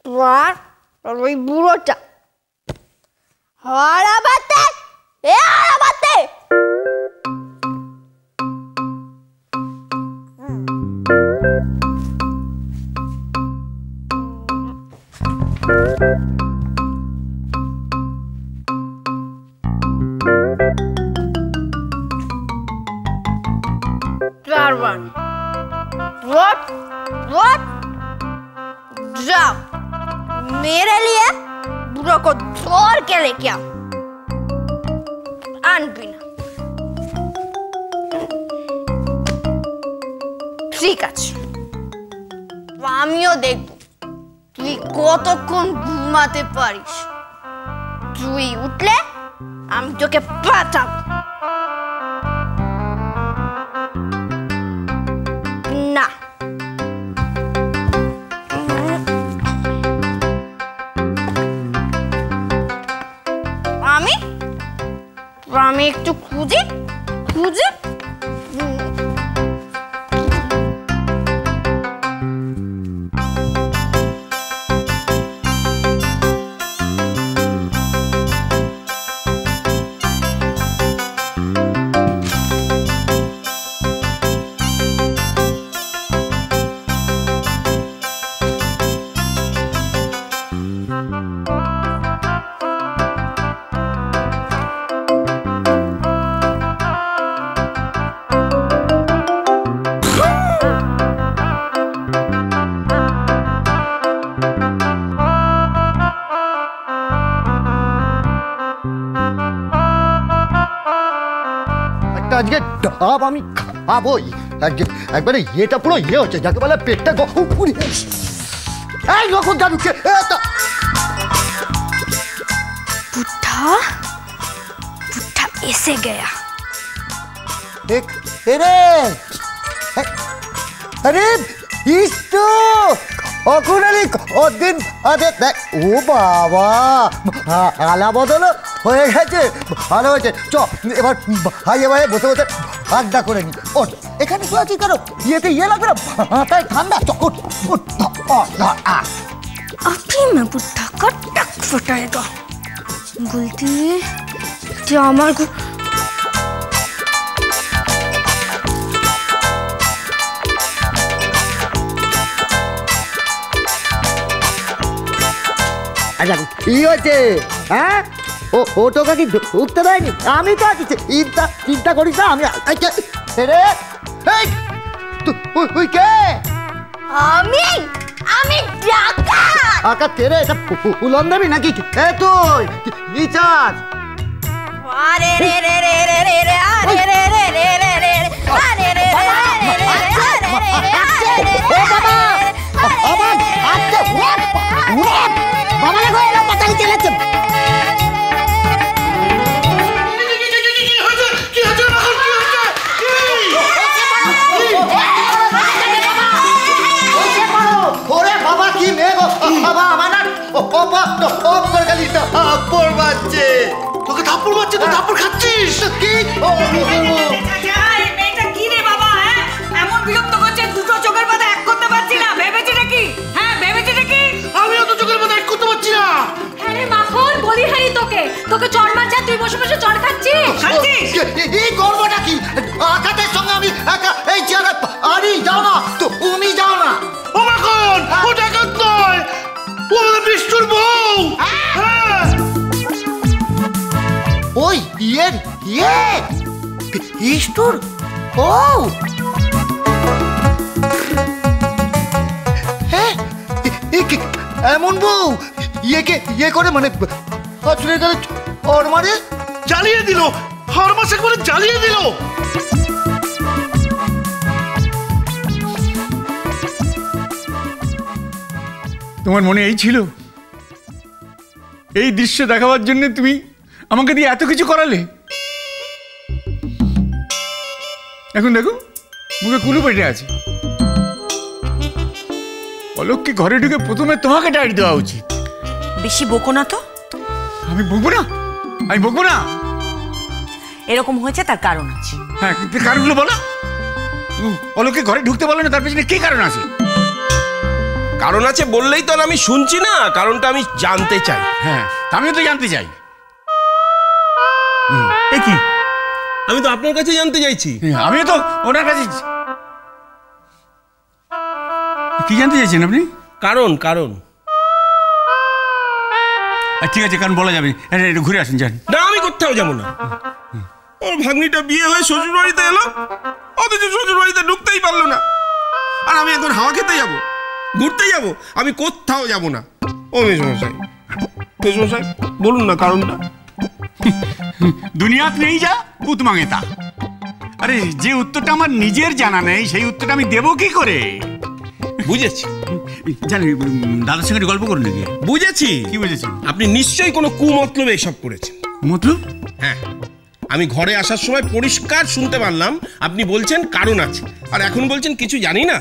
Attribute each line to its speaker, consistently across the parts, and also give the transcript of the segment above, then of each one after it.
Speaker 1: আর ওই বুড়োটা হারাবাতে এ হারাবাতে What? जाओ मेरे लिए बुढ़ो को छोड़ के लेके आओ আনবিনা ঠিক আছে আমিও দেখব তুই কতক্ষণ ঘুমাতে পারিস তুই উঠলে আমি তোকে পাঠাবো না আমি একটু খুঁজে
Speaker 2: আজকে ডাব আমি খাবোই একবারে এটা পুরো ইয়ে হচ্ছে যাকে বলে পেটটা এই রকম জানুকে
Speaker 1: बुढ़ा ऐसे गया
Speaker 2: अरे इस्तो অকুনালি কদিন আগে দেখ ও বাবা আলা বদল হয়ে গেছে ভালো হয়েছে চ এবার ভাইয়ে ভাইয়ে বসে বসে আড্ডা করে নি ওঠ এখানে কি আছিস কেন ইয়েতে ইয়ে লাগবে না মাথায় ঠান্ডা চ ওঠ
Speaker 1: अभी मैं बुढ़ा का टक फटाएगा गुलती क्या हमारे को
Speaker 2: আচ্ছা কি হয়েছে হ্যাঁ ও তোকে কি ঢুকতে দেয়নি আমি তো আছি চিন্তা করিস না আমি রে তুই কে
Speaker 1: আমি ডাকাত
Speaker 2: আকা তেরে এটা উলন দেবি নাকি এ তুই রিচার্জ
Speaker 1: আরে রে রে রে রে রে রে আরে রে রে রে রে রে আরে রে রে রে রে ও বাবা আমার আচ্ছা বাবা লাগো এলো পাতা কি চলেছে
Speaker 2: তোকে থাপ্পড় মারছে তো থাপ্পড় খাচ্ছিস কি
Speaker 3: মেয়েটা কি রে বাবা হ্যাঁ এমন বিরক্ত করছে দুটো চোখের পাতা এক করতে পারছি না ভেবেছি নাকি হ্যাঁ ভেবেছি নাকি
Speaker 2: আমিও তো চোখের পাতা এক করতে পারছি না
Speaker 3: হ্যাঁ রে মাখন বলি হারি তোকে চড় মারছে তুই বসে বসে চড় খাচ্ছিস
Speaker 2: এই গর্বটা কি আকাশের সঙ্গে আমি একা এই চেয়ারে আরে যাও না তো তুমি যাও না ও মাখন ও ডাকাত নয় ও বিষ্ণুর বউ হ্যাঁ ওই ইয়ে বিষ্ণুর ও হ্যাঁ এমন বউ ইয়ে করে মানে হাতুড়ে গেলে ওর মানে জ্বালিয়ে দিল হর মাসে করে জ্বালিয়ে দিল
Speaker 4: তোমার মনে এই ছিল এই দৃশ্য দেখাবার জন্য তুমি আমাকে দিয়ে এত কিছু করালে এখন দেখো মুখে কুলু পেটে আছে অলোককে ঘরে ঢুকে প্রথমে তোমাকে ডায়েরি দেওয়া উচিত
Speaker 3: বেশি বকো না তো
Speaker 4: আমি বকবো না
Speaker 3: এরকম হয়েছে তার কারণ আছে
Speaker 4: হ্যাঁ কিন্তু কারণগুলো বলো অলোককে ঘরে ঢুকতে বলো না তার পেছনে কি কারণ আছে
Speaker 5: কারণ আছে বললেই তো আর আমি শুনছি না, কারণটা আমি জানতে চাই।
Speaker 4: হ্যাঁ, আমিও তো জানতে চাই। এ কি?
Speaker 5: আমি তো আপনার কাছে জানতে চাইছি।
Speaker 4: আমিও তো ওনার কাছে। কি জানতে চাইছেন আপনি?
Speaker 5: কারণ কারণ
Speaker 4: ঠিক আছে, কারণ বলা যাবে। একটু ঘুরে আসুন, যান।
Speaker 5: না, আমি কোথাও যাবো না। ওর ভাগ্নিটা বিয়ে হয়ে শ্বশুর বাড়িতে এলো, অথচ শ্বশুর বাড়িতে ঢুকতেই পারলো না। আর আমি এখন হাওয়া খেতে যাবো, ঘুরতে যাবো, আমি কোথাও যাবো না। ও মেসমশাই, মেসমশাই বলুন না কারণটা।
Speaker 4: দুনিয়াত নেই যা কুত মাঙে তা। আরে যে উত্তরটা আমার নিজের জানা নেই, সেই উত্তরটা আমি দেবো কি করে?
Speaker 5: বুঝেছি,
Speaker 4: জানি। দাদার সঙ্গে গল্প করুন নাকি?
Speaker 5: বুঝেছি।
Speaker 4: কি বুঝেছেন?
Speaker 5: আপনি নিশ্চয়ই কোনো কুমতলবে এসব করেছেন।
Speaker 4: মতলব?
Speaker 5: হ্যাঁ, আমি ঘরে আসার সময় পরিষ্কার শুনতে পারলাম আপনি বলছেন কারণ আছে, আর এখন বলছেন কিছু জানি না।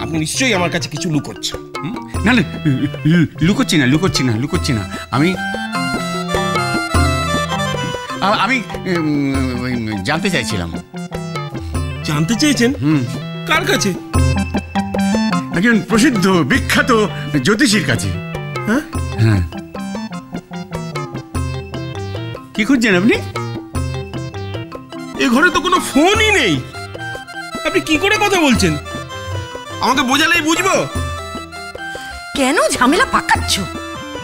Speaker 5: আপনি নিশ্চয়ই আমার কাছে কিছু লুকোচ্ছেন।
Speaker 4: না না, লুকোচ্ছি না, লুকোচ্ছি না, লুকোচ্ছি না। আমি আমি জানতে চাইছিলাম।
Speaker 5: জানতে চেয়েছেন? কার কাছে?
Speaker 4: একজন প্রসিদ্ধ বিখ্যাত জ্যোতিষীর কাছে।
Speaker 5: হ্যাঁ
Speaker 4: হ্যাঁ। কি খুঁজছেন আপনি?
Speaker 5: এ ঘরে তো কোনো ফোনই নেই, আপনি কি করে কথা বলছেন? আমাকে বোঝালেই বুঝবো।
Speaker 1: কেন ঝামেলা পাকাচ্ছ?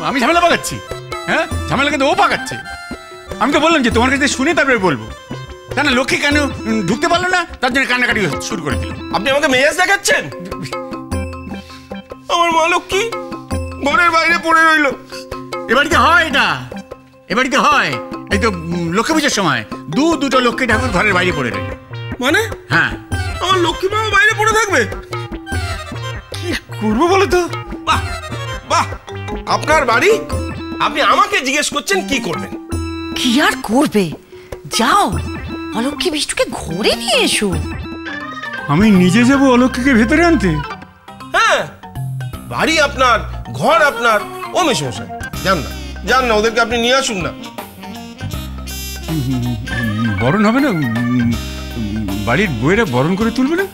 Speaker 4: আমি ঝামেলা পাকাচ্ছি? হ্যাঁ, ঝামেলা কিন্তু ও পাকাচ্ছে। আমি তো বললাম যে তোমার কাছে শুনে তারপরে বলবো। তা না, লক্ষ্মী কেন ঢুকতে পারলো না, তার জন্য কান্নাকাটি শুরু করে দিল।
Speaker 5: আপনি আমাকে মেজাজ দেখাচ্ছেন? আমার মা লক্ষ্মী ঘরের বাইরে পড়ে রইল।
Speaker 4: এ বাড়িতে হয় এটা, এ বাড়িতে হয়। এই তো লক্ষ্মী পুজোর সময় দুটো লক্ষ্মী ঠাকুর ঘরের বাইরে পড়ে রইল।
Speaker 5: মানে?
Speaker 4: হ্যাঁ।
Speaker 5: আমার লক্ষ্মী মা বাইরে পড়ে থাকবে?
Speaker 4: কি করবো বলো তো?
Speaker 5: বাহ বাহ, আপনার বাড়ি, আপনি আমাকে জিজ্ঞেস করছেন কি করবেন।
Speaker 1: কি আর করবে, যাও অলক্ষ্মী বিষ্ণুকে ঘরে নিয়ে এসো।
Speaker 4: আমি নিজে যাবো অলক্ষ্মীকে ভেতরে আনতে?
Speaker 5: হ্যাঁ, বাড়ি আপনার, ঘর আপনার। ও মেসমশাই, যান না, যান না, ওদেরকে আপনি নিয়ে আসুন না।
Speaker 4: বরণ হবে না? বাড়ির বউয়েরা বরণ করে তুলবে না?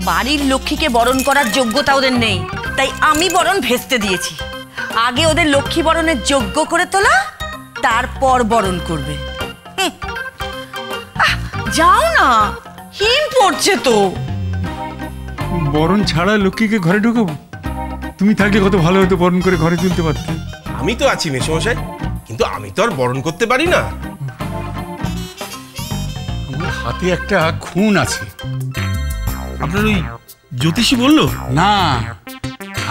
Speaker 1: বাড়ির লক্ষ্মীকে বরণ করার যোগ্যতা ওদের নেই, তাই আমি বরণ ভেস্তে দিয়েছি। আগে ওদের লক্ষ্মী বরণের যোগ্য করে তোলা, তারপর বরণ করবে। যাও না, হিম পড়ছে তো।
Speaker 4: বরণ ছাড়া লক্ষ্মীকে ঘরে ঢুকাবো? তুমি থাকলে কত ভালো হতো, বরণ করে ঘরে তুলতে পারতে।
Speaker 5: আমি তো আছি মেসমশাই, কিন্তু আমি তো আর বরণ করতে পারি না।
Speaker 4: আমার হাতে একটা খুন আছে।
Speaker 5: আপনার ওই জ্যোতিষী বললো?
Speaker 4: না,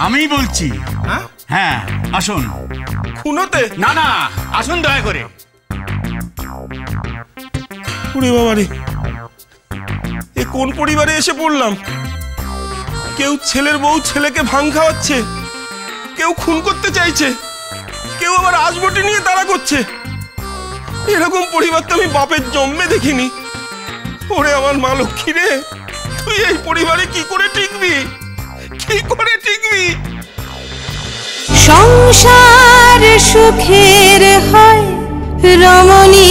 Speaker 4: আমি বলছি।
Speaker 5: হ্যাঁ,
Speaker 4: হ্যাঁ, আসুন।
Speaker 5: খুনোতে?
Speaker 4: না না, আসুন দয়া করে।
Speaker 5: ওরে বাবা রে, এ কোন পরিবারে এসে পড়লাম? কেউ ছেলের বউ ছেলেকে ভাং খাওয়াচ্ছে, কেউ খুন করতে চাইছে, কেউ আবার আসবটি নিয়ে তাড়া করছে। এরকম পরিবার তো আমি বাপের জন্মে দেখিনি। ওরে আমার মা লক্ষ্মী রে, তুই এই পরিবারে কি করে টিকবি, কি করে টিকবি?
Speaker 6: সংসার সুখের হয় রমণী